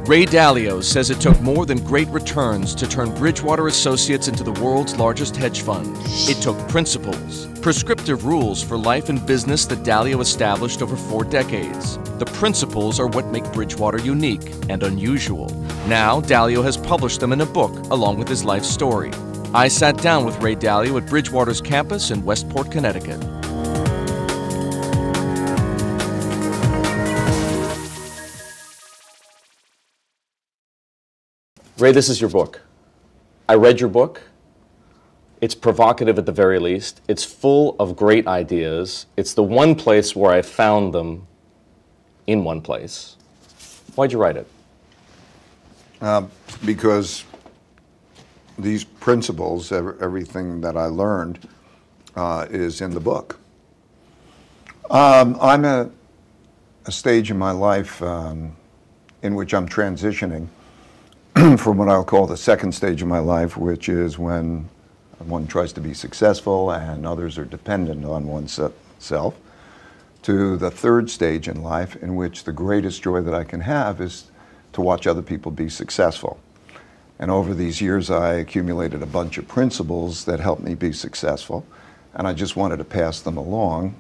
Ray Dalio says it took more than great returns to turn Bridgewater Associates into the world's largest hedge fund. It took principles, prescriptive rules for life and business that Dalio established over 4 decades. The principles are what make Bridgewater unique and unusual. Now, Dalio has published them in a book along with his life story. I sat down with Ray Dalio at Bridgewater's campus in Westport, Connecticut. Ray, this is your book. I read your book. It's provocative at the very least. It's full of great ideas. It's the one place where I found them in one place. Why'd you write it? Because these principles, everything that I learned, is in the book. I'm at a stage in my life in which I'm transitioning from what I'll call the second stage of my life, which is when one tries to be successful and others are dependent on oneself, to the third stage in life, in which the greatest joy that I can have is to watch other people be successful. And over these years, I accumulated a bunch of principles that helped me be successful, and I just wanted to pass them along.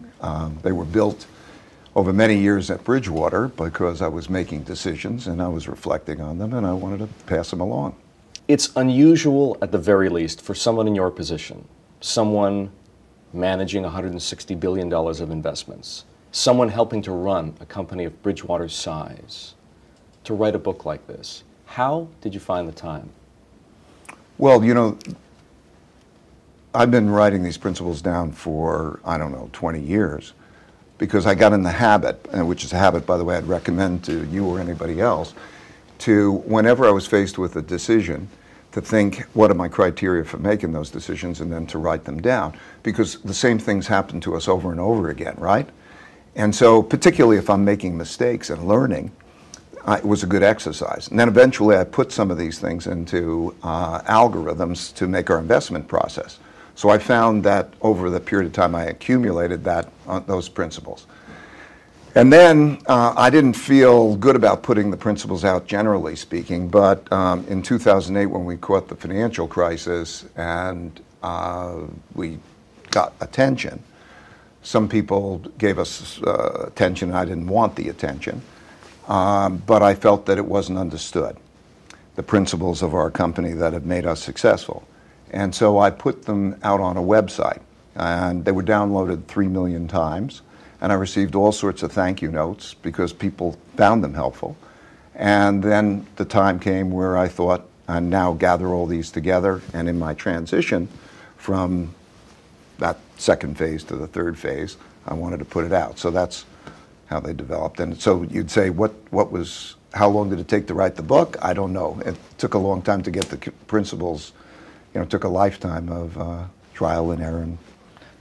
They were built over many years at Bridgewater because I was making decisions and I was reflecting on them, and I wanted to pass them along. It's unusual at the very least for someone in your position, someone managing $160 billion of investments, someone helping to run a company of Bridgewater's size, to write a book like this. How did you find the time? Well, you know, I've been writing these principles down for, I don't know, 20 years. Because I got in the habit, which is a habit, by the way, I'd recommend to you or anybody else, to, whenever I was faced with a decision, to think, what are my criteria for making those decisions, and then to write them down. Because the same things happen to us over and over again, right? And so, particularly if I'm making mistakes and learning, it was a good exercise. And then eventually I put some of these things into algorithms to make our investment process. So I found that over the period of time I accumulated those principles. And then I didn't feel good about putting the principles out, generally speaking, but in 2008 when we caught the financial crisis and we got attention, some people gave us attention and I didn't want the attention, but I felt that it wasn't understood, the principles of our company that have made us successful. And so I put them out on a website, and they were downloaded 3 million times, and I received all sorts of thank you notes because people found them helpful. And then the time came where I thought, I now gather all these together, and in my transition from that second phase to the third phase, I wanted to put it out. So that's how they developed. And so you'd say, how long did it take to write the book? I don't know. It took a long time to get the principles. You know, it took a lifetime of trial and error.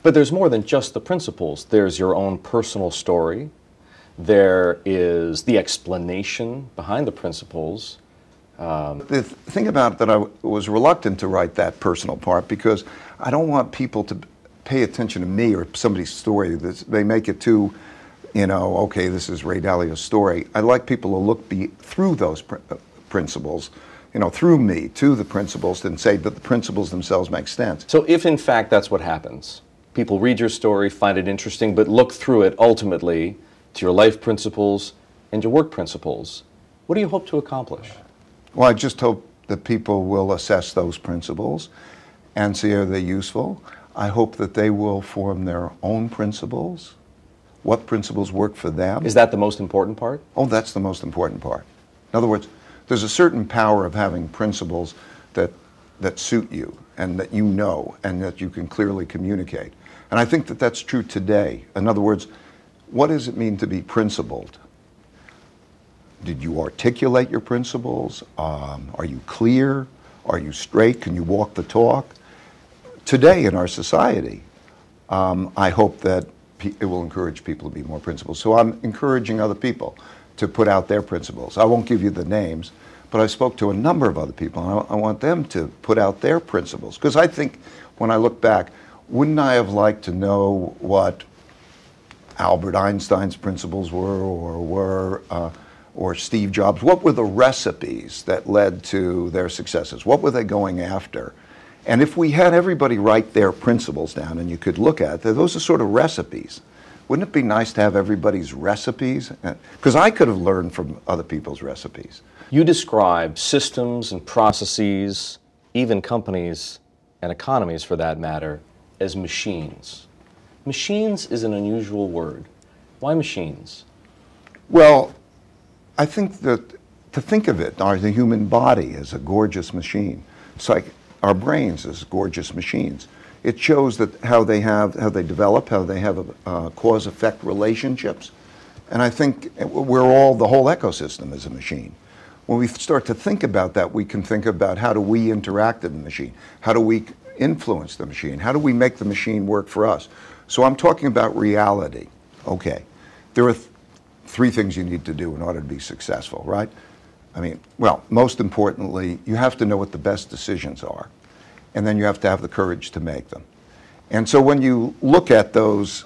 But there's more than just the principles. There's your own personal story. There is the explanation behind the principles. The thing about it that I was reluctant to write that personal part because I don't want people to pay attention to me or somebody's story. They make it too, you know, okay, this is Ray Dalio's story. I like people to look through those principles, you know, through me to the principles and say that the principles themselves make sense. So if in fact that's what happens, people read your story, find it interesting, but look through it ultimately to your life principles and your work principles, what do you hope to accomplish? Well, I just hope that people will assess those principles and see are they useful. I hope that they will form their own principles. What principles work for them? Is that the most important part? Oh, that's the most important part. In other words, there's a certain power of having principles that suit you and that you know and that you can clearly communicate. And I think that that's true today. In other words, what does it mean to be principled? Did you articulate your principles? Are you clear? Are you straight? Can you walk the talk? Today in our society, I hope that it will encourage people to be more principled. So I'm encouraging other people to put out their principles. I won't give you the names, but I spoke to a number of other people, and I want them to put out their principles. Because I think, when I look back, wouldn't I have liked to know what Albert Einstein's principles were, or or Steve Jobs, what were the recipes that led to their successes? What were they going after? And if we had everybody write their principles down and you could look at it, those are sort of recipes. Wouldn't it be nice to have everybody's recipes? Because I could have learned from other people's recipes. You describe systems and processes, even companies and economies for that matter, as machines. Machines is an unusual word. Why machines? Well, I think that to think of it, the human body as a gorgeous machine. It's like our brains as gorgeous machines. It shows that how they develop, how they have cause-effect relationships. And I think the whole ecosystem is a machine. When we start to think about that, we can think about how do we interact with the machine? How do we influence the machine? How do we make the machine work for us? So I'm talking about reality. Okay, there are three things you need to do in order to be successful, right? I mean, well, most importantly, you have to know what the best decisions are, and then you have to have the courage to make them. And so when you look at those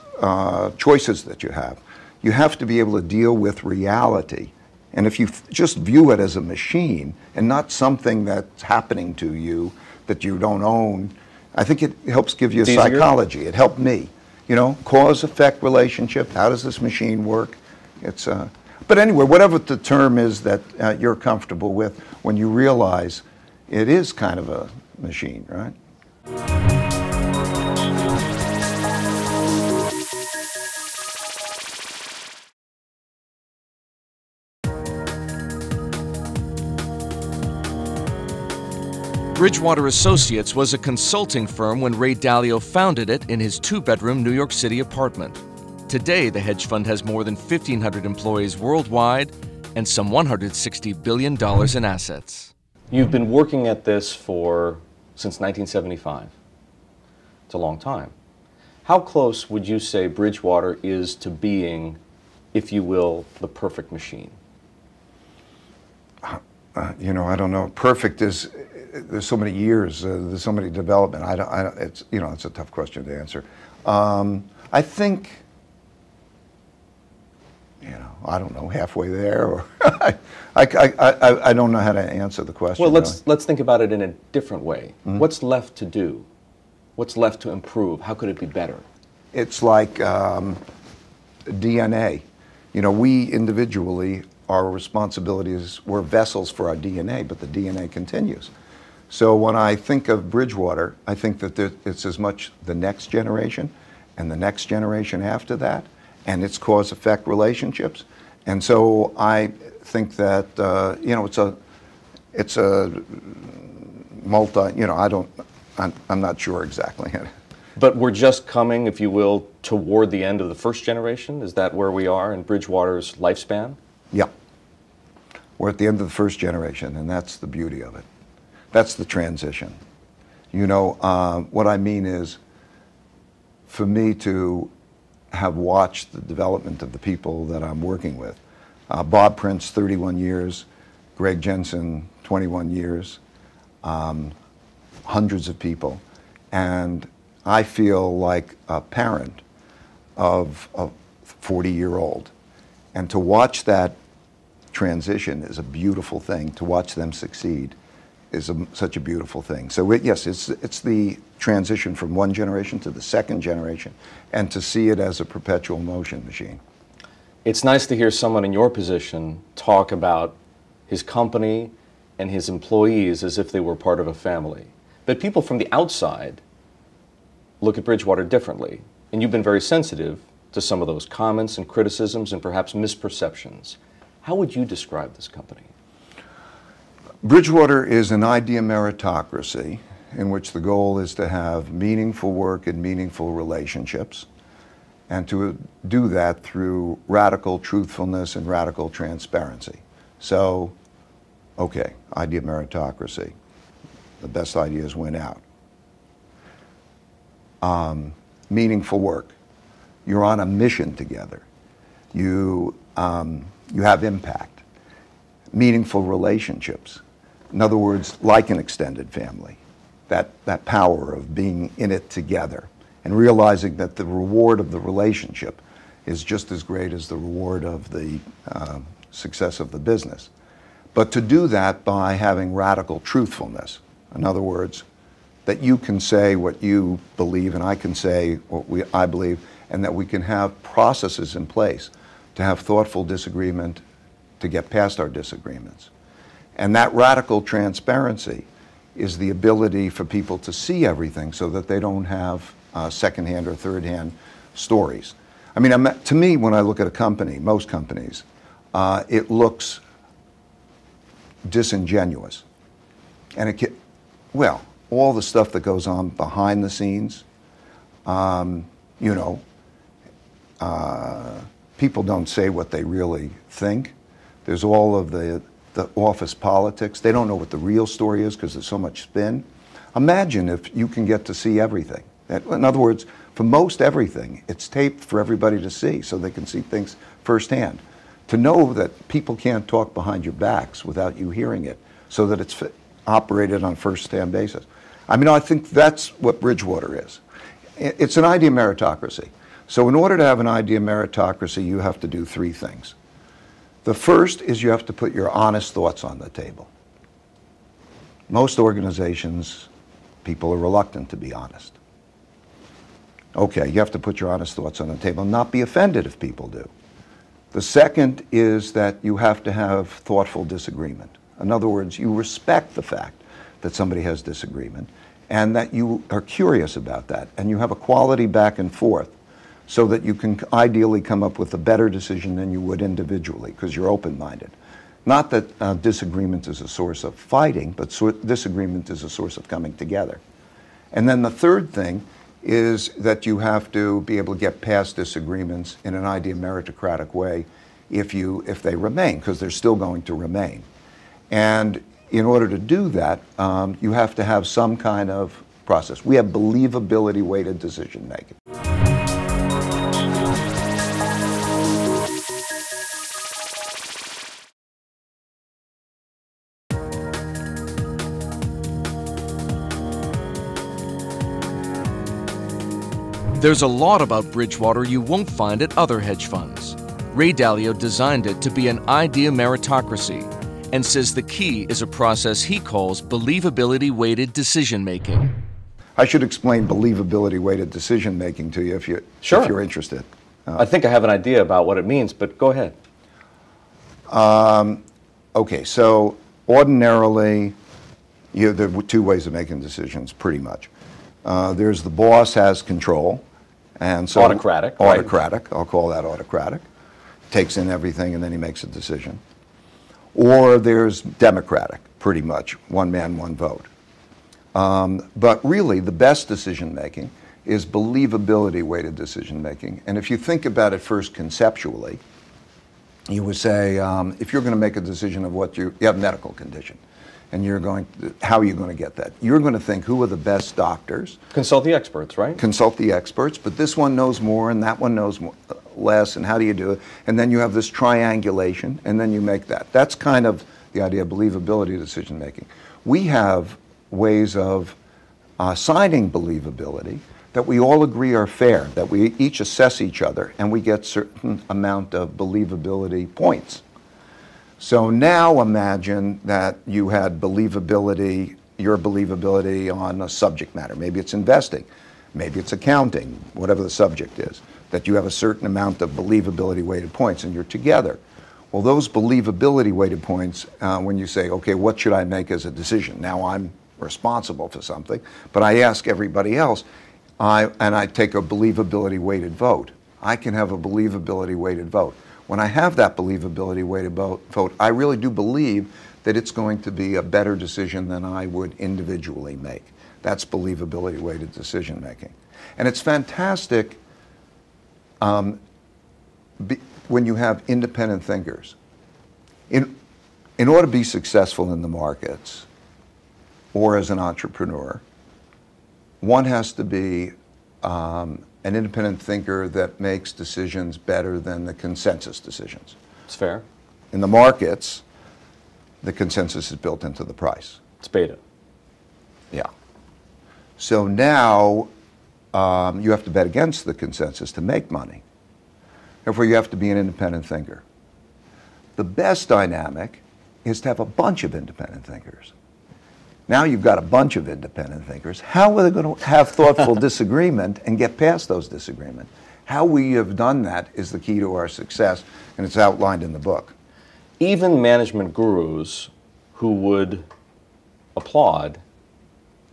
choices that you have to be able to deal with reality. And if you just view it as a machine and not something that's happening to you that you don't own, I think it helps give you a psychology. It helped me. You know, cause-effect relationship, how does this machine work? But anyway, whatever the term is that you're comfortable with, when you realize it is kind of a machine, right? Bridgewater Associates was a consulting firm when Ray Dalio founded it in his two-bedroom New York City apartment. Today, the hedge fund has more than 1,500 employees worldwide and some $160 billion in assets. You've been working at this since 1975. It's a long time. How close would you say Bridgewater is to being, if you will, the perfect machine? You know, I don't know. Perfect is, there's so many years, there's so many development. It's a tough question to answer. I think, I don't know, halfway there, or I don't know how to answer the question. Well, let's think about it in a different way. Mm-hmm. What's left to do? What's left to improve? How could it be better? It's like DNA. You know, we individually, our responsibility is we're vessels for our DNA, but the DNA continues. So when I think of Bridgewater, I think that it's as much the next generation and the next generation after that, and its cause-effect relationships. And so I think that, it's a multi, I'm not sure exactly. But we're just coming, if you will, toward the end of the first generation? Is that where we are in Bridgewater's lifespan? Yeah. We're at the end of the first generation, and that's the beauty of it. That's the transition. What I mean is, for me to have watched the development of the people that I'm working with, Bob Prince, 31 years, Greg Jensen, 21 years, hundreds of people, and I feel like a parent of a 40-year-old. And to watch that transition is a beautiful thing. To watch them succeed is such a beautiful thing. So yes, it's the transition from one generation to the second generation, and to see it as a perpetual motion machine. It's nice to hear someone in your position talk about his company and his employees as if they were part of a family. But people from the outside look at Bridgewater differently, and you've been very sensitive to some of those comments and criticisms and perhaps misperceptions. How would you describe this company? Bridgewater is an idea meritocracy in which the goal is to have meaningful work and meaningful relationships, and to do that through radical truthfulness and radical transparency. So, okay, idea meritocracy. The best ideas win out. Meaningful work. You're on a mission together. You have impact. Meaningful relationships. In other words, like an extended family. That power of being in it together and realizing that the reward of the relationship is just as great as the reward of the success of the business. But to do that by having radical truthfulness. In other words, that you can say what you believe and I can say what I believe, and that we can have processes in place to have thoughtful disagreement, to get past our disagreements. And that radical transparency is the ability for people to see everything so that they don't have second-hand or third-hand stories. I mean, to me, when I look at a company, most companies, it looks disingenuous. And well, all the stuff that goes on behind the scenes, you know, people don't say what they really think. There's all of the office politics. They don't know what the real story is because there's so much spin. Imagine if you can get to see everything. In other words, for most everything, it's taped for everybody to see so they can see things firsthand. To know that people can't talk behind your backs without you hearing it so that it's operated on a first-hand basis. I mean, I think that's what Bridgewater is. It's an idea meritocracy. So in order to have an idea meritocracy, you have to do three things. The first is you have to put your honest thoughts on the table. Most organizations, people are reluctant to be honest. Okay, you have to put your honest thoughts on the table and not be offended if people do. The second is that you have to have thoughtful disagreement. In other words, you respect the fact that somebody has disagreement and that you are curious about that and you have a quality back and forth so that you can ideally come up with a better decision than you would individually because you're open-minded. Not that disagreement is a source of fighting, but disagreement is a source of coming together. And then the third thing is that you have to be able to get past disagreements in an idea meritocratic way if they remain, because they're still going to remain. And in order to do that, you have to have some kind of process. We have believability-weighted decision-making. There's a lot about Bridgewater you won't find at other hedge funds. Ray Dalio designed it to be an idea meritocracy and says the key is a process he calls believability-weighted decision-making. I should explain believability-weighted decision-making to you if you're interested. I think I have an idea about what it means, but go ahead. Okay, so ordinarily, there are two ways of making decisions, pretty much. There's the boss has control, and so autocratic. Autocratic, right? I'll call that autocratic. Takes in everything and then he makes a decision. Or there's democratic, pretty much, one man, one vote. But really, the best decision-making is believability-weighted decision-making. And if you think about it first conceptually, you would say, if you're going to make a decision of what you have a medical condition, and how are you going to get that? You're going to think, who are the best doctors? Consult the experts, right? Consult the experts, but this one knows more and that one knows less, and how do you do it? And then you have this triangulation, and then you make that. That's kind of the idea of believability decision making. We have ways of assigning believability that we all agree are fair, that we each assess each other, and we get certain amount of believability points. So now imagine that you had believability, your believability on a subject matter. Maybe it's investing, maybe it's accounting, whatever the subject is, that you have a certain amount of believability weighted points and you're together. Well, those believability weighted points, when you say, okay, what should I make as a decision? Now I'm responsible for something, but I ask everybody else, and I take a believability weighted vote. I can have a believability weighted vote. When I have that believability weighted vote, I really do believe that it's going to be a better decision than I would individually make. That's believability weighted decision making. And it's fantastic when you have independent thinkers. In order to be successful in the markets or as an entrepreneur, one has to be an independent thinker that makes decisions better than the consensus decisions. It's fair. In the markets, the consensus is built into the price. It's beta. Yeah. So now you have to bet against the consensus to make money. Therefore, you have to be an independent thinker. The best dynamic is to have a bunch of independent thinkers. Now you've got a bunch of independent thinkers. How are they going to have thoughtful disagreement and get past those disagreements? How we have done that is the key to our success, and it's outlined in the book. Even management gurus who would applaud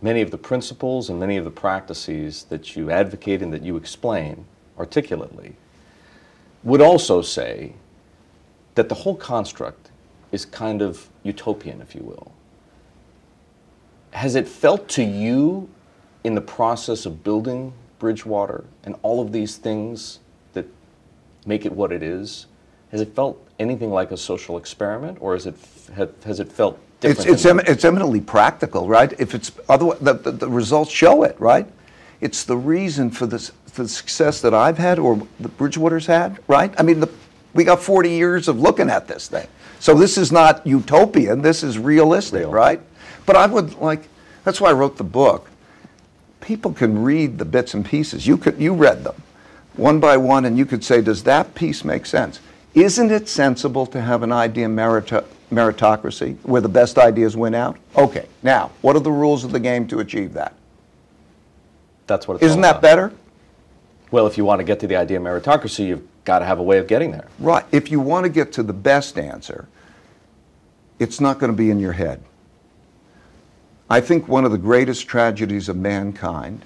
many of the principles and many of the practices that you advocate and that you explain articulately would also say that the whole construct is kind of utopian, if you will. Has it felt to you in the process of building Bridgewater and all of these things that make it what it is, has it felt anything like a social experiment, or has it felt different? It's eminently practical, right? If it's otherwise, the results show it, right? It's the reason for the success that I've had or the Bridgewater's had, right? I mean, we got 40 years of looking at this thing. So this is not utopian, this is realistic, right? But I would like, that's why I wrote the book. People can read the bits and pieces. You read them one by one, and you could say, does that piece make sense? Isn't it sensible to have an idea meritocracy where the best ideas win out? Okay, now, what are the rules of the game to achieve that? That's what it's all Isn't that about. better? Well, if you want to get to the idea of meritocracy, you've got to have a way of getting there. Right. If you want to get to the best answer, it's not going to be in your head. I think one of the greatest tragedies of mankind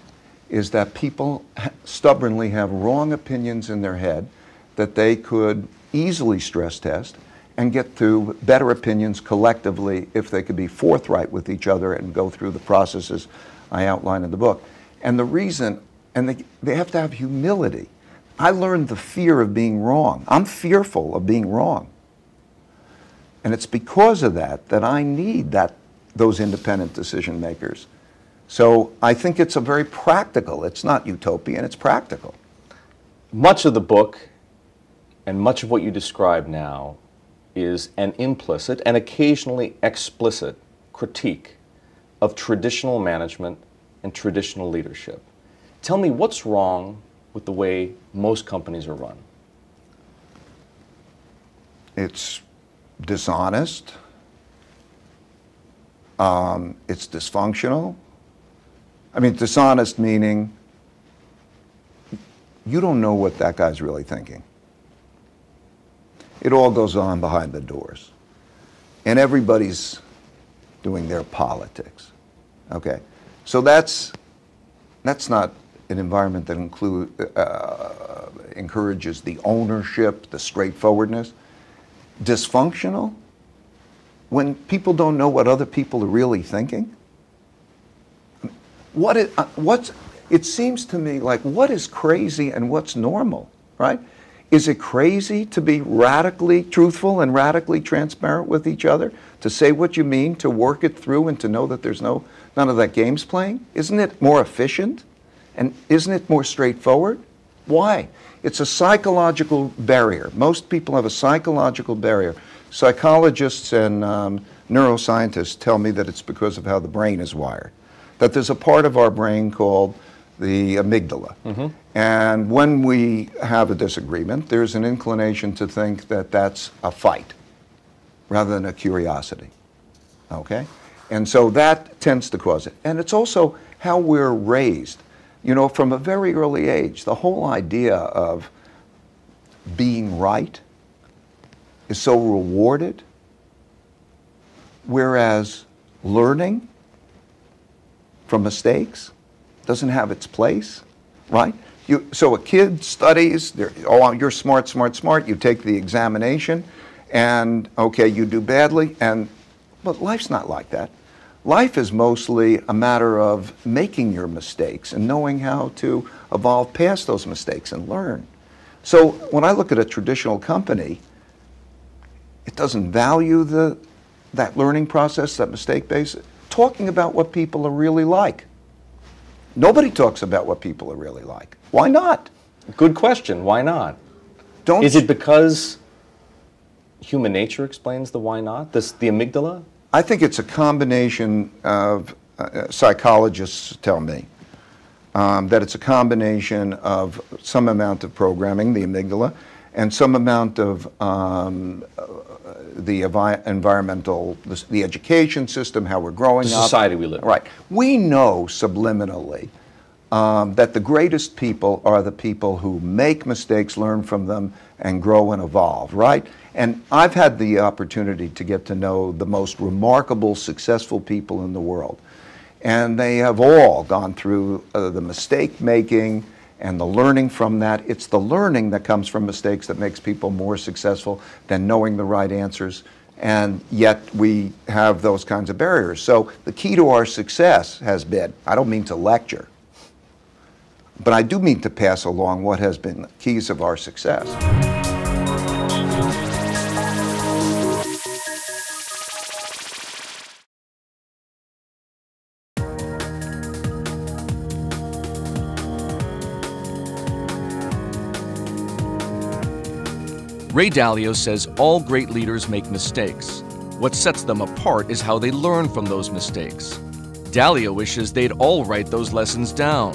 is that people stubbornly have wrong opinions in their head that they could easily stress test and get to better opinions collectively if they could be forthright with each other and go through the processes I outline in the book. And the reason, and they have to have humility. I learned the fear of being wrong. I'm fearful of being wrong. And it's because of that that I need those independent decision makers. So I think it's a very practical, it's not utopian, it's practical. Much of the book and much of what you describe now is an implicit and occasionally explicit critique of traditional management and traditional leadership. Tell me what's wrong with the way most companies are run. It's dishonest. It's dysfunctional. I mean, dishonest meaning you don't know what that guy's really thinking. It all goes on behind the doors. And everybody's doing their politics. Okay? So that's not an environment that encourages the ownership, the straightforwardness. Dysfunctional? When people don't know what other people are really thinking? It seems to me like what is crazy and what's normal, right? Is it crazy to be radically truthful and radically transparent with each other? To say what you mean, to work it through and to know that there's none of that games playing? Isn't it more efficient? And isn't it more straightforward? Why? It's a psychological barrier. Most people have a psychological barrier. Psychologists and neuroscientists tell me that it's because of how the brain is wired. That there's a part of our brain called the amygdala. Mm-hmm. And when we have a disagreement, there's an inclination to think that that's a fight rather than a curiosity. Okay? And so that tends to cause it. And it's also how we're raised. You know, from a very early age, the whole idea of being right is so rewarded, whereas learning from mistakes doesn't have its place, right? So a kid studies, you're smart, smart, smart, you take the examination, and okay, you do badly, but life's not like that. Life is mostly a matter of making your mistakes and knowing how to evolve past those mistakes and learn. So when I look at a traditional company, it doesn't value that learning process, that mistake base, talking about what people are really like. Nobody talks about what people are really like. Why not? Good question. Why not? Is it because human nature explains the why not? The amygdala? I think it's a combination of, psychologists tell me, that it's a combination of some amount of programming, the amygdala, and some amount of the environmental, the education system, how we're growing The up. society we live in. Right. We know subliminally that the greatest people are the people who make mistakes, learn from them, and grow and evolve, right? And I've had the opportunity to get to know the most remarkable, successful people in the world. And they have all gone through the mistake making and the learning from that. It's the learning that comes from mistakes that makes people more successful than knowing the right answers. And yet we have those kinds of barriers. So the key to our success has been, I don't mean to lecture, but I do mean to pass along what has been the keys of our success. Ray Dalio says all great leaders make mistakes. What sets them apart is how they learn from those mistakes. Dalio wishes they'd all write those lessons down.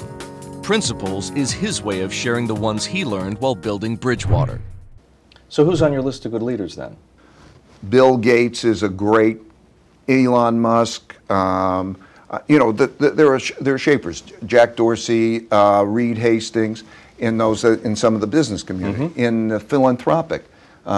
Principles is his way of sharing the ones he learned while building Bridgewater. So who's on your list of good leaders then? Bill Gates is a great, Elon Musk, you know, there are shapers. Jack Dorsey, Reed Hastings, in some of the business community. In the philanthropic,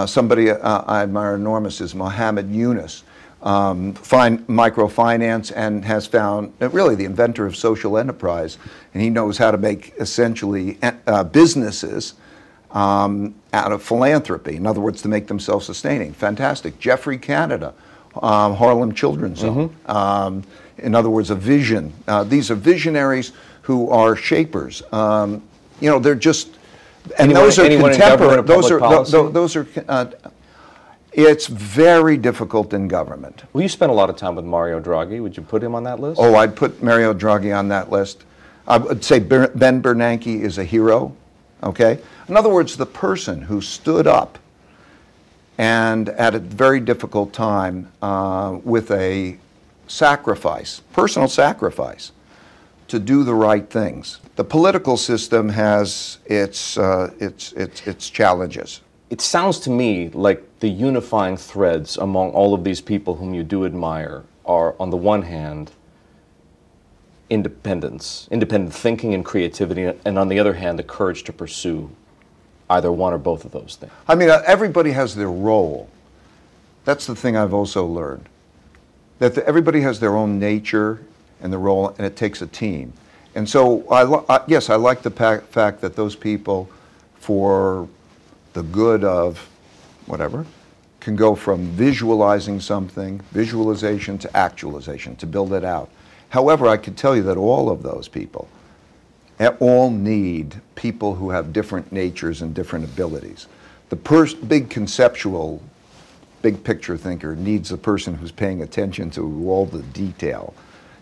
somebody I admire enormous is Mohammed Yunus, microfinance, and has found really the inventor of social enterprise, and he knows how to make essentially businesses out of philanthropy. In other words, to make them self-sustaining. Fantastic. Jeffrey Canada, Harlem Children's Zone. In other words, a vision. These are visionaries who are shapers. You know, they're just, and those are contemporary. Those are. It's very difficult in government. Well, you spent a lot of time with Mario Draghi. Would you put him on that list? Oh, I'd put Mario Draghi on that list. I would say Ben Bernanke is a hero. Okay. In other words, the person who stood up and at a very difficult time with a sacrifice, personal sacrifice, to do the right things. The political system has its challenges. It sounds to me like the unifying threads among all of these people whom you do admire are, on the one hand, independence, independent thinking and creativity, and on the other hand, the courage to pursue either one or both of those things. I mean, everybody has their role. That's the thing I've also learned. That everybody has their own nature and the role, and it takes a team. And so, yes, I like the fact that those people, for the good of whatever, can go from visualizing something, visualization to actualization, to build it out. However, I can tell you that all of those people all need people who have different natures and different abilities. The big conceptual, big picture thinker needs the person who's paying attention to all the detail.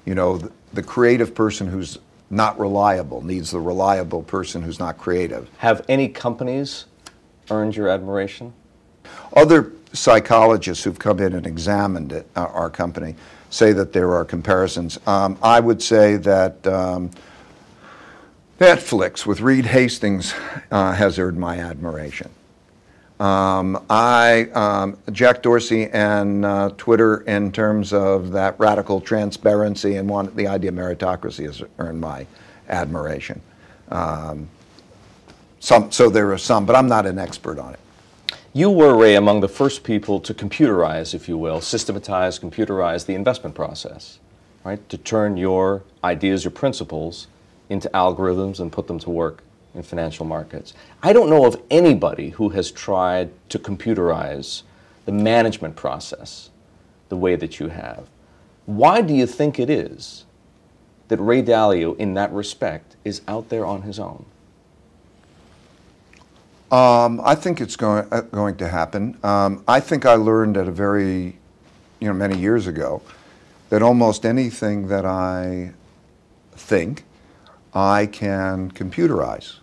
You know, the creative person who's not reliable needs the reliable person who's not creative. Have any companies earned your admiration? Other psychologists who've come in and examined it, our company, say that there are comparisons. I would say that Netflix with Reed Hastings has earned my admiration. Jack Dorsey and Twitter, in terms of that radical transparency and the idea of meritocracy, has earned my admiration. So there are some, but I'm not an expert on it. You were, Ray, among the first people to computerize, if you will, systematize, computerize the investment process, right? To turn your ideas, your principles, into algorithms and put them to work in financial markets. I don't know of anybody who has tried to computerize the management process the way that you have. Why do you think it is that Ray Dalio, in that respect, is out there on his own? I think it's going to happen. I think I learned at a very, many years ago, that almost anything that I think, I can computerize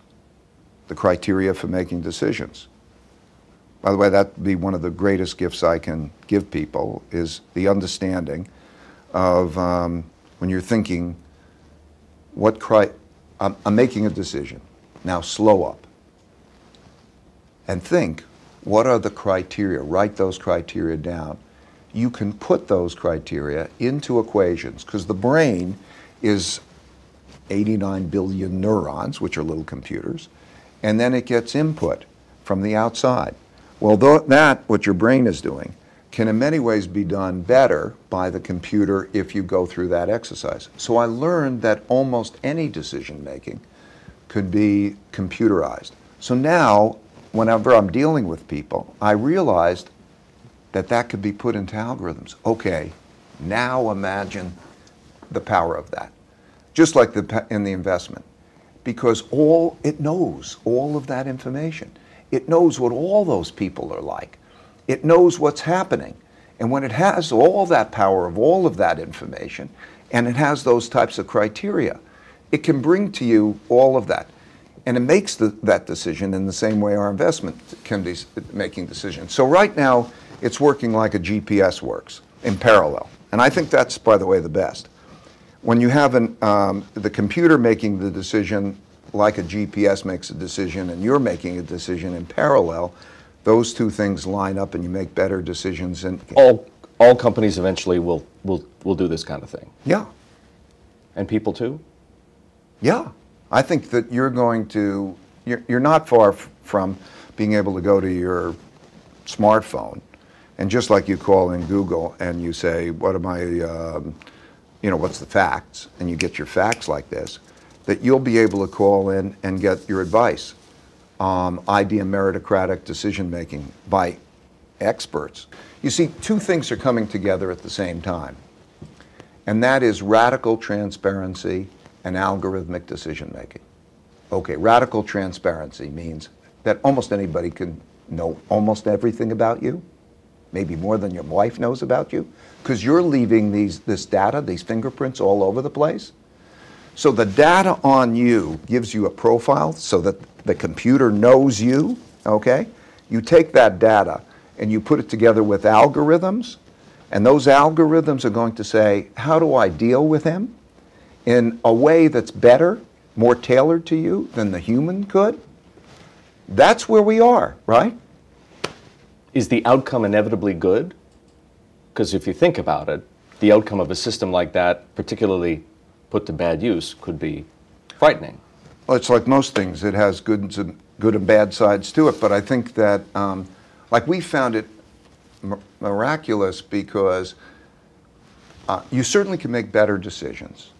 the criteria for making decisions. By the way, that would be one of the greatest gifts I can give people, is the understanding of when you're thinking, I'm making a decision. Now slow up. and think, what are the criteria? Write those criteria down. You can put those criteria into equations, because the brain is 89 billion neurons, which are little computers, and then it gets input from the outside. Well, that, what your brain is doing, can in many ways be done better by the computer if you go through that exercise. So I learned that almost any decision making could be computerized. So now, whenever I'm dealing with people, I realized that that could be put into algorithms. Okay, now imagine the power of that. Just like in the investment. Because it knows all of that information. It knows what all those people are like. It knows what's happening. And when it has all that power of all of that information, and it has those types of criteria, it can bring to you all of that. And it makes that decision in the same way our investment can be making decisions. So right now, it's working like a GPS works in parallel. And I think that's, by the way, the best. When you have the computer making the decision like a GPS makes a decision, and you're making a decision in parallel, those two things line up and you make better decisions. And all companies eventually will do this kind of thing. Yeah. And people too? Yeah. I think that you're not far from being able to go to your smartphone, and just like you call in Google and you say, what am I, what's the facts? And you get your facts like this, that you'll be able to call in and get your advice. Idea meritocratic decision making by experts. You see, two things are coming together at the same time, and that is radical transparency and algorithmic decision making. Okay, radical transparency means that almost anybody can know almost everything about you, maybe more than your wife knows about you, because you're leaving this data, these fingerprints all over the place. So the data on you gives you a profile so that the computer knows you, okay? You take that data and you put it together with algorithms, and those algorithms are going to say, how do I deal with him in a way that's better, more tailored to you than the human could? That's where we are, right? Is the outcome inevitably good? Because if you think about it, the outcome of a system like that, particularly put to bad use, could be frightening. Well, it's like most things. It has good and bad sides to it, but I think that, like we found it miraculous because you certainly can make better decisions.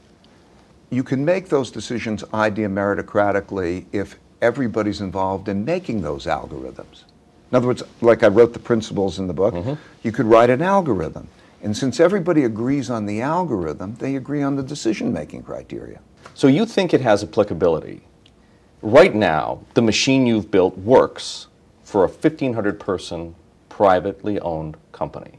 You can make those decisions idea meritocratically if everybody's involved in making those algorithms. In other words, like I wrote the principles in the book, you could write an algorithm. And since everybody agrees on the algorithm, they agree on the decision-making criteria. So you think it has applicability. Right now, the machine you've built works for a 1,500-person, privately owned company.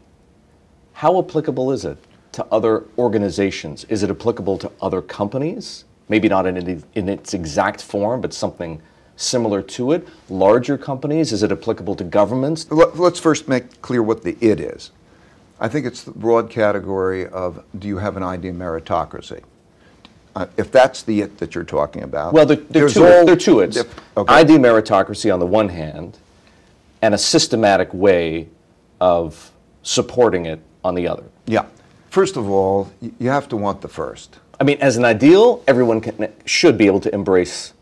How applicable is it to other organizations? Is it applicable to other companies? Maybe not in its exact form, but something similar to it? Larger companies? Is it applicable to governments? Let's first make clear what the it is. I think it's the broad category of, do you have an idea meritocracy? If that's the it that you're talking about. Well, there are two its. Okay. Idea meritocracy on the one hand, and a systematic way of supporting it on the other. Yeah. First of all, you have to want the first. I mean, as an ideal, everyone should be able to embrace,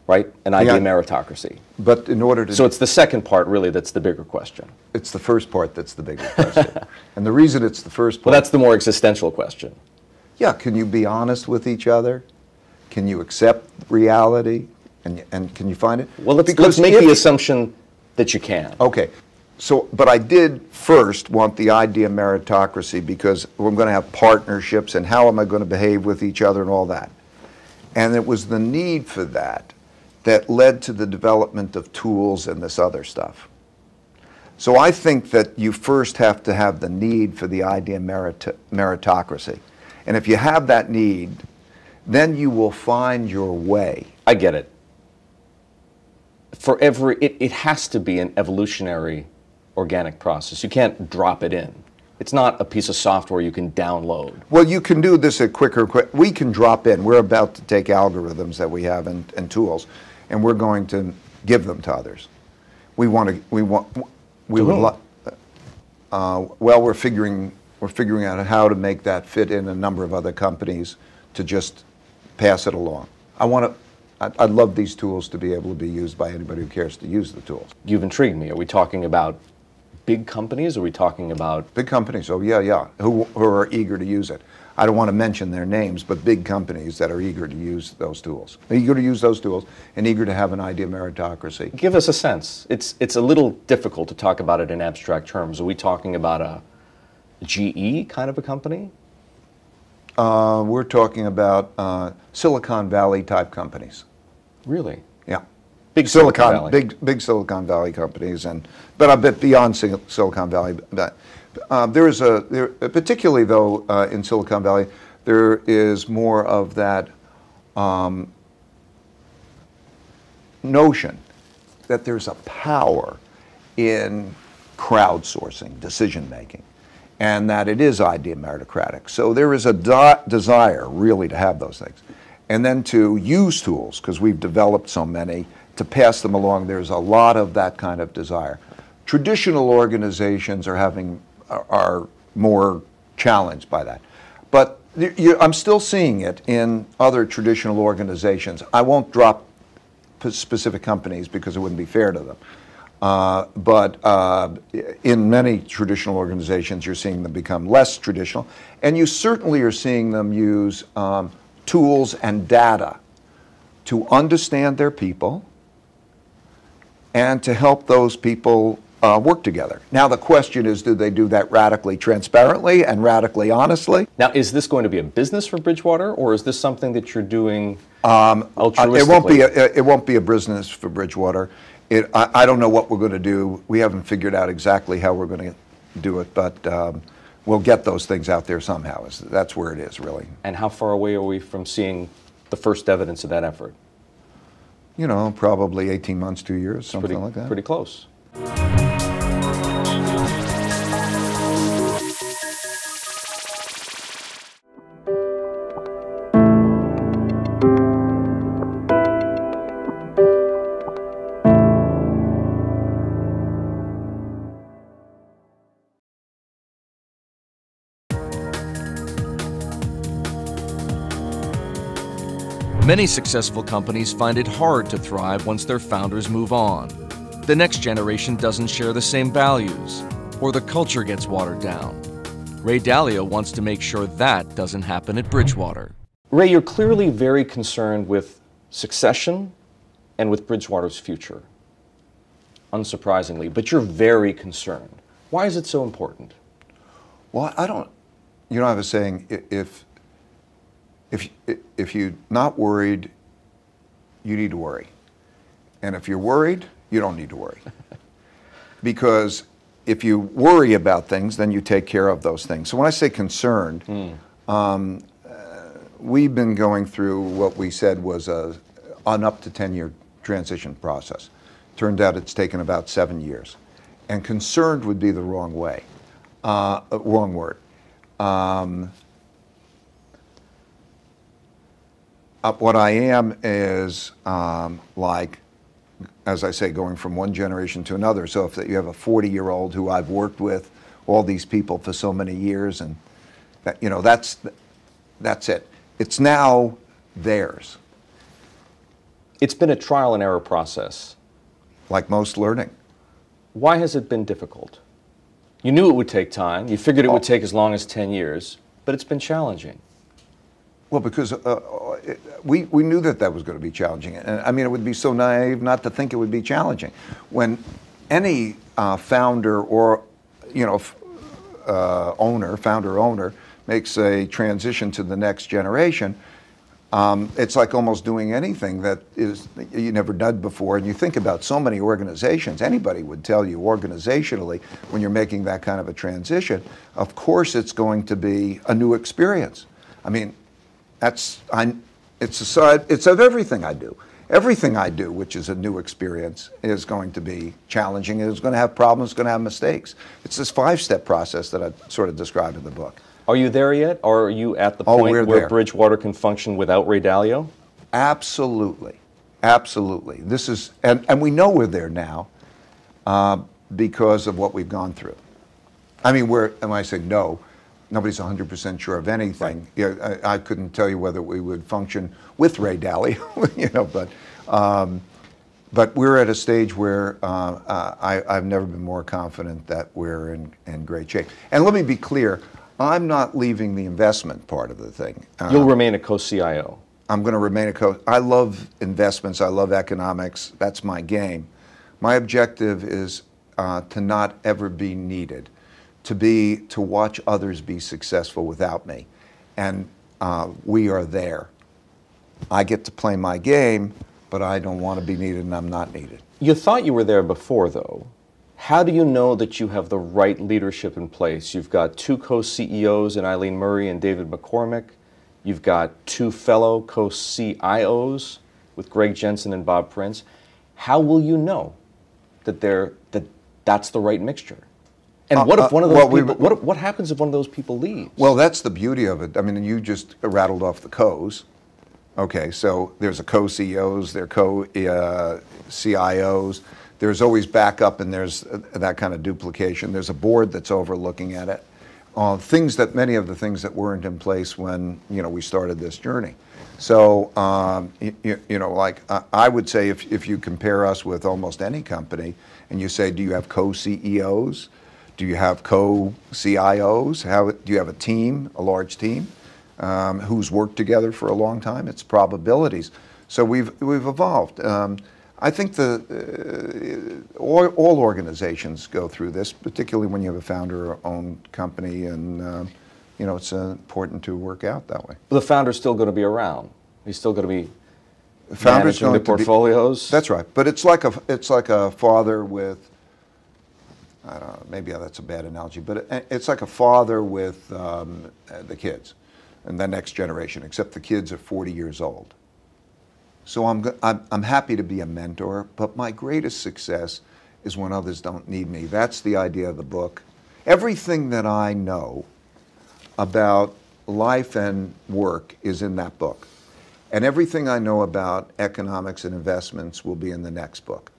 right, an idea meritocracy. But in order to... So it's the second part, really, that's the bigger question. It's the first part that's the bigger question. And the reason it's the first part... Well, that's the more existential question. Yeah, can you be honest with each other? Can you accept reality? And can you find it? Well, let's make the assumption that you can. Okay. So, but I did first want the idea meritocracy because we're going to have partnerships and how am I going to behave with each other and all that. And it was the need for that that led to the development of tools and this other stuff. So I think that you first have to have the need for the idea meritocracy. And if you have that need, then you will find your way. I get it. It has to be an evolutionary organic process. You can't drop it in. It's not a piece of software you can download. Well, you can do this at quicker. We can drop in. We're about to take algorithms that we have and tools, and we're going to give them to others. We want to. We want. We To would. whom? Well, we're figuring out how to make that fit in a number of other companies to just pass it along. I'd love these tools to be able to be used by anybody who cares to use the tools. You've intrigued me. Are we talking about big companies? Or are we talking about... Big companies, oh yeah, who are eager to use it. I don't want to mention their names, but big companies that are eager to use those tools. Eager to use those tools and eager to have an idea meritocracy. Give us a sense. It's a little difficult to talk about it in abstract terms. Are we talking about a GE kind of a company? We're talking about Silicon Valley type companies. Really? Yeah. Big Silicon Valley. Big Silicon Valley companies, but a bit beyond Silicon Valley. But particularly though in Silicon Valley, there is more of that notion that there's a power in crowdsourcing decision making, and that it is idea meritocratic. So there is a desire really to have those things, and then to use tools, because we've developed so many, to pass them along. There's a lot of that kind of desire. Traditional organizations are more challenged by that, but I'm still seeing it in other traditional organizations. I won't drop specific companies because it wouldn't be fair to them. But in many traditional organizations, you're seeing them become less traditional, and you certainly are seeing them use tools and data to understand their people and to help those people work together. Now the question is, do they do that radically transparently and radically honestly? Now, is this going to be a business for Bridgewater, or is this something that you're doing altruistically? It won't be a business for Bridgewater. I don't know what we're going to do. We haven't figured out exactly how we're going to do it, but we'll get those things out there somehow. That's where it is, really. And how far away are we from seeing the first evidence of that effort? You know, probably 18 months, 2 years, something like that. Pretty close. Many successful companies find it hard to thrive once their founders move on. The next generation doesn't share the same values, or the culture gets watered down. Ray Dalio wants to make sure that doesn't happen at Bridgewater. Ray, you're clearly very concerned with succession and with Bridgewater's future. Unsurprisingly, but you're very concerned. Why is it so important? Well, I don't, you know, I was saying, if you're not worried, you need to worry. And if you're worried, you don't need to worry. Because if you worry about things, then you take care of those things. So when I say concerned, we've been going through what we said was an up to 10-year transition process. Turned out it's taken about 7 years. And concerned would be the wrong way, wrong word. What I am is like, as I say, going from one generation to another. So if you have a 40-year-old who I've worked with, all these people for so many years, and that, you know, that's it. It's now theirs. It's been a trial and error process. Like most learning. Why has it been difficult? You knew it would take time. You figured it would take as long as 10 years, but it's been challenging. Well, because we knew that was going to be challenging. And I mean, it would be so naive not to think it would be challenging. When any founder or, you know, founder-owner makes a transition to the next generation, it's like almost doing anything that you never done before. And you think about so many organizations, anybody would tell you organizationally, when you're making that kind of a transition, of course it's going to be a new experience. I mean, it's of everything I do. Everything I do, which is a new experience, is going to be challenging. It's going to have problems, it's going to have mistakes. It's this 5-step process that I sort of described in the book. Are you there yet? Or are you at the point where Bridgewater can function without Ray Dalio? Absolutely. Absolutely. This is, and we know we're there now. because of what we've gone through. I mean, when I say no, nobody's 100% sure of anything. Right. Yeah, I couldn't tell you whether we would function with Ray Dalio, you know, but we're at a stage where I've never been more confident that we're in great shape. And let me be clear, I'm not leaving the investment part of the thing. You'll remain a co-CIO. I'm going to remain a co. I love investments. I love economics. That's my game. My objective is to not ever be needed, to watch others be successful without me, and we are there. I get to play my game, but I don't want to be needed, and I'm not needed. You thought you were there before, though. How do you know that you have the right leadership in place? You've got two co-CEOs in Eileen Murray and David McCormick. You've got two fellow co-CIOs with Greg Jensen and Bob Prince. How will you know that that's the right mixture? And what if one of those people, what happens if one of those people leaves? Well, that's the beauty of it. I mean, you just rattled off the co's. Okay, so there's a co-CEOs, there are co-CIOs. There's always backup, and there's that kind of duplication. There's a board that's overlooking at it. Many of the things that weren't in place when we started this journey. So I would say if you compare us with almost any company, and you say, do you have co-CEOs? Do you have co-CIOs? Do you have a team, a large team, who's worked together for a long time? It's probabilities. So we've evolved. I think all organizations go through this, particularly when you have a founder-owned company, and it's important to work out that way. The founder's still going to be around. He's still going to be managing the portfolios. That's right, but it's like a father with. I don't know. Maybe that's a bad analogy, but it's like a father with the kids, and the next generation. Except the kids are 40 years old. So I'm happy to be a mentor, but my greatest success is when others don't need me. That's the idea of the book. Everything that I know about life and work is in that book. And everything I know about economics and investments will be in the next book.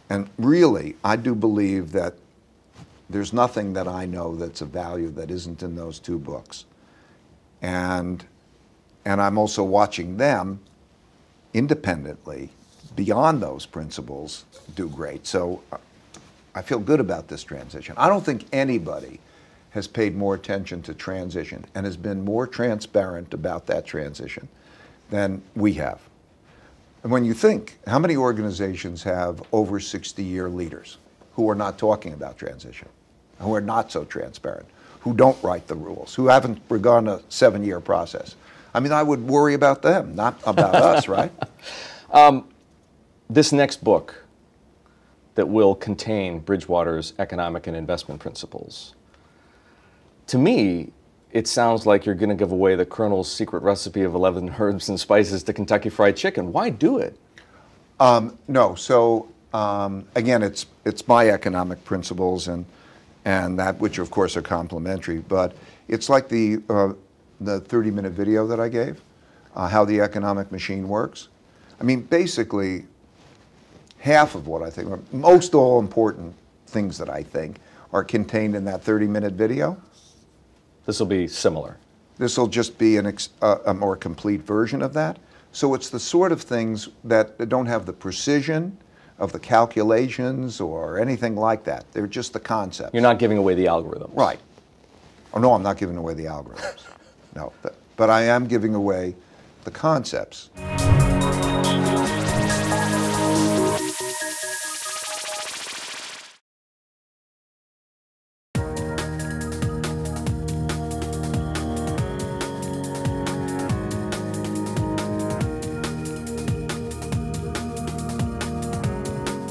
And really, I do believe that there's nothing that I know that's of value that isn't in those two books. And I'm also watching them independently, beyond those principles, do great. So I feel good about this transition. I don't think anybody has paid more attention to transition and has been more transparent about that transition than we have. And when you think, how many organizations have over 60-year leaders who are not talking about transition, who are not so transparent, who don't write the rules, who haven't begun a 7-year process? I mean, I would worry about them, not about us, right? This next book that will contain Bridgewater's economic and investment principles, to me, it sounds like you're going to give away the Colonel's secret recipe of 11 herbs and spices to Kentucky Fried Chicken. Why do it? No. So again, it's my economic principles and that, which of course are complementary. But it's like the 30-minute video that I gave, how the economic machine works. I mean, basically, half of what I think, or most all important things that I think, are contained in that 30-minute video. This will be similar. This will just be a more complete version of that. So it's the sort of things that don't have the precision of the calculations or anything like that. They're just the concepts. You're not giving away the algorithm. Right. Oh, no, I'm not giving away the algorithms. No, but I am giving away the concepts.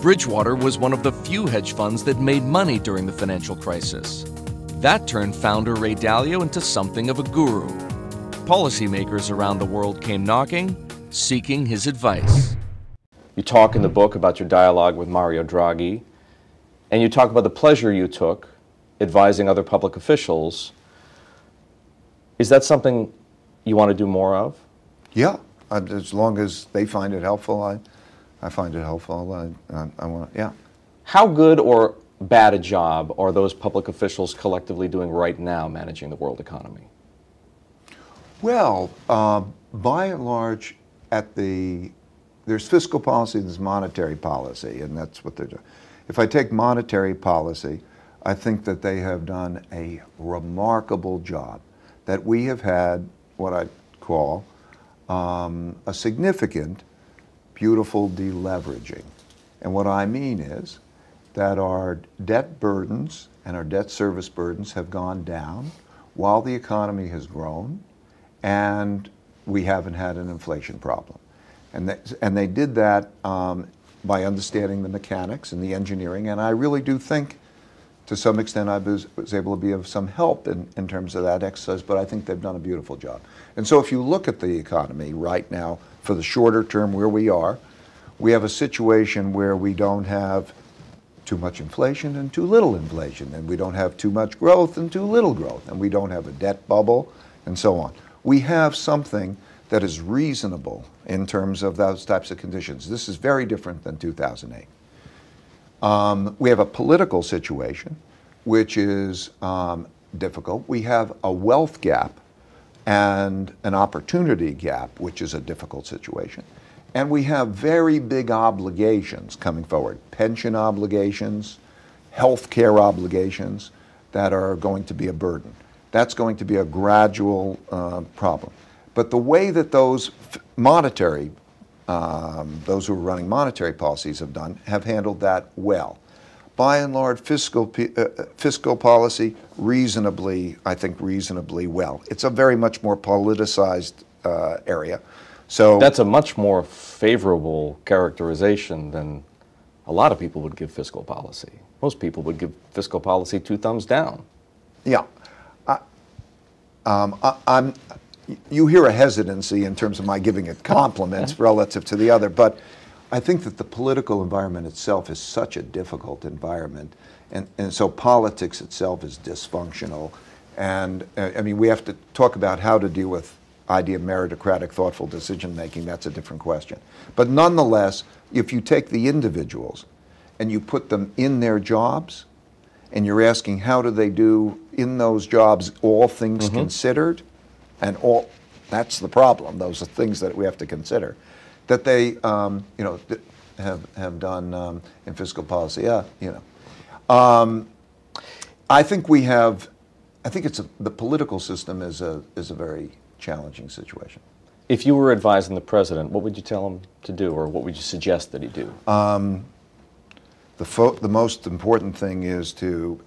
Bridgewater was one of the few hedge funds that made money during the financial crisis. That turned founder Ray Dalio into something of a guru. Policymakers around the world came knocking, seeking his advice. You talk in the book about your dialogue with Mario Draghi, and you talk about the pleasure you took advising other public officials. Is that something you want to do more of? Yeah, as long as they find it helpful, I find it helpful. I want, yeah. How good or bad a job are those public officials collectively doing right now managing the world economy? Well, by and large, there's fiscal policy, there's monetary policy, and that's what they're doing. If I take monetary policy, I think that they have done a remarkable job, that we have had what I call a significant, beautiful deleveraging. And what I mean is that our debt burdens and our debt service burdens have gone down while the economy has grown, and we haven't had an inflation problem. And they did that by understanding the mechanics and the engineering, and I really do think to some extent I was able to be of some help in terms of that exercise, but I think they've done a beautiful job. And so if you look at the economy right now, for the shorter term where we have a situation where we don't have too much inflation and too little inflation, and we don't have too much growth and too little growth, and we don't have a debt bubble, and so on. We have something that is reasonable in terms of those types of conditions. This is very different than 2008. We have a political situation which is difficult. We have a wealth gap and an opportunity gap, which is a difficult situation. And we have very big obligations coming forward, pension obligations, health care obligations that are going to be a burden. That's going to be a gradual problem. But the way that those those who are running monetary policies have handled that well. By and large, fiscal policy I think reasonably well. It's a very much more politicized area. So that's a much more favorable characterization than a lot of people would give fiscal policy. Most people would give fiscal policy 2 thumbs down. Yeah. You hear a hesitancy in terms of my giving it compliments relative to the other, but I think that the political environment itself is such a difficult environment, and so politics itself is dysfunctional. And I mean, we have to talk about how to deal with idea of meritocratic, thoughtful decision making. That's a different question. But nonetheless, if you take the individuals and you put them in their jobs, and you're asking how do they do in those jobs, all things considered, and that's the problem. Those are things that we have to consider, that they have done in fiscal policy. I think the political system is a very challenging situation. If you were advising the president, what would you tell him to do, or what would you suggest that he do? The most important thing is to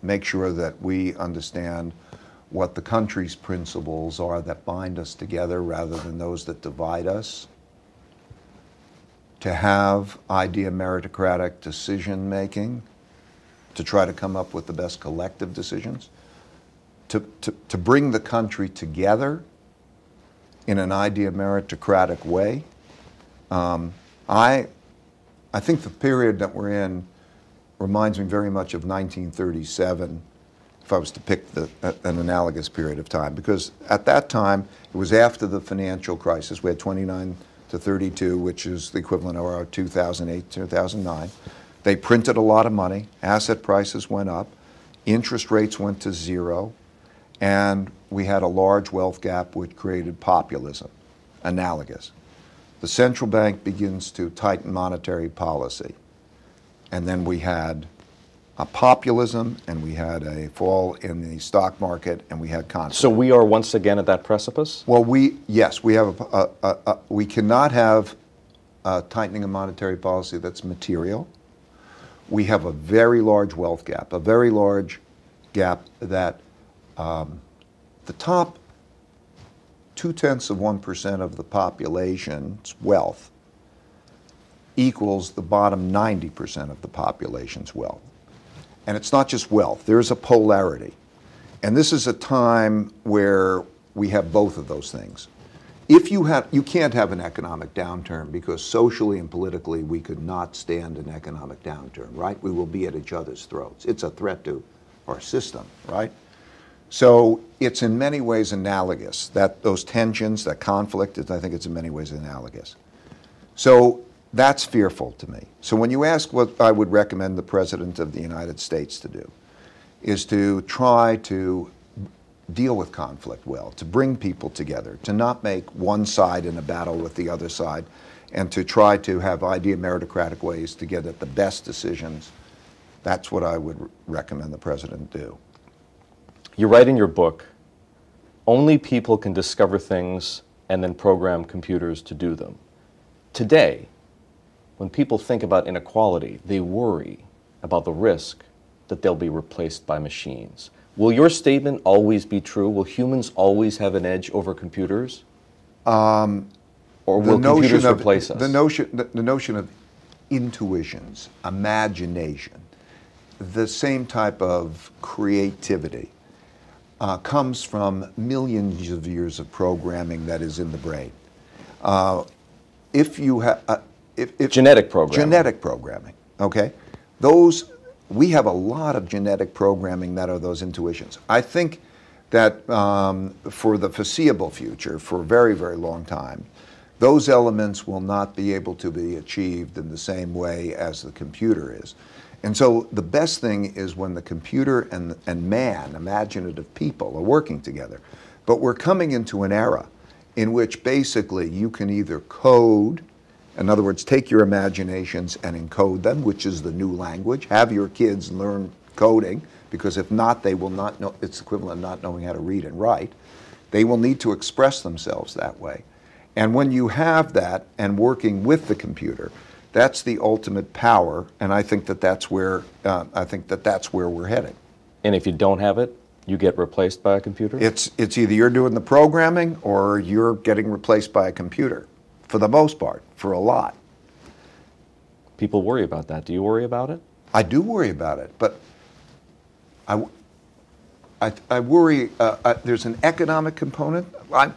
make sure that we understand what the country's principles are that bind us together rather than those that divide us. To have idea meritocratic decision making, to try to come up with the best collective decisions, to bring the country together in an idea meritocratic way. I think the period that we're in reminds me very much of 1937, if I was to pick an analogous period of time, because at that time, it was after the financial crisis. We had 29 to 32, which is the equivalent of our 2008, 2009. They printed a lot of money, asset prices went up, interest rates went to zero, and we had a large wealth gap which created populism, analogous. The central bank begins to tighten monetary policy, and then we had a populism, and we had a fall in the stock market, and we had conflict. So we are once again at that precipice? Well, yes, we have we cannot have a tightening of monetary policy that's material. We have a very large wealth gap, a very large gap that the top 0.2% of the population's wealth equals the bottom 90% of the population's wealth. And it's not just wealth, there's a polarity. And this is a time where we have both of those things. You can't have an economic downturn because socially and politically we could not stand an economic downturn, right? We will be at each other's throats. It's a threat to our system, right? So it's in many ways analogous, that those tensions, that conflict, I think it's in many ways analogous. So That's fearful to me. So when you ask what I would recommend the President of the United States to do, is to try to deal with conflict well, to bring people together, to not make one side in a battle with the other side, and to try to have idea meritocratic ways to get at the best decisions. That's what I would recommend the President do. You write in your book, only people can discover things and then program computers to do them. Today, when people think about inequality, they worry about the risk that they'll be replaced by machines. Will your statement always be true? Will humans always have an edge over computers? Or will computers replace us? The notion of intuitions, imagination, the same type of creativity comes from millions of years of programming that is in the brain. Genetic programming. Genetic programming, okay? We have a lot of genetic programming that are those intuitions. I think that for the foreseeable future, for a very, very long time, those elements will not be able to be achieved in the same way as the computer is. And so the best thing is when the computer and man, imaginative people, are working together. But we're coming into an era in which basically you can either code, in other words, take your imaginations and encode them, which is the new language. Have your kids learn coding, because if not, they will not know. It's equivalent of not knowing how to read and write. They will need to express themselves that way. And when you have that and working with the computer, that's the ultimate power, and I think that that's where we're headed. And if you don't have it, you get replaced by a computer? It's either you're doing the programming or you're getting replaced by a computer, for the most part, for a lot. People worry about that. Do you worry about it? I do worry about it, but I worry. There's an economic component.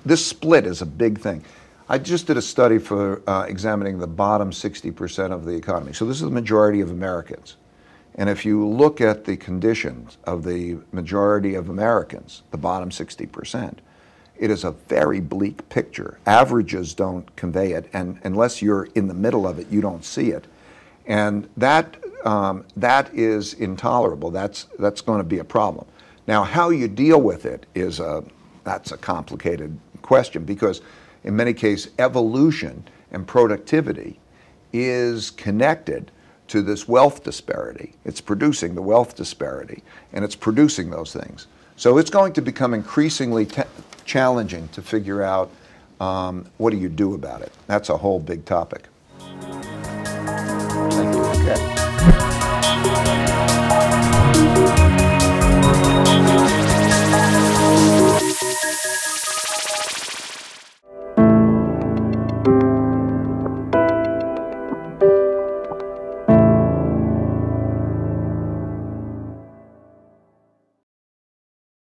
This split is a big thing. I just did a study for examining the bottom 60% of the economy. So this is the majority of Americans. And if you look at the conditions of the majority of Americans, the bottom 60%, it is a very bleak picture. Averages don't convey it, and unless you're in the middle of it, you don't see it. And that is intolerable. That's going to be a problem. Now, how you deal with it that's a complicated question, because in many cases, evolution and productivity is connected to this wealth disparity. It's producing the wealth disparity, and it's producing those things. So it's going to become increasingly challenging to figure out what do you do about it. That's a whole big topic.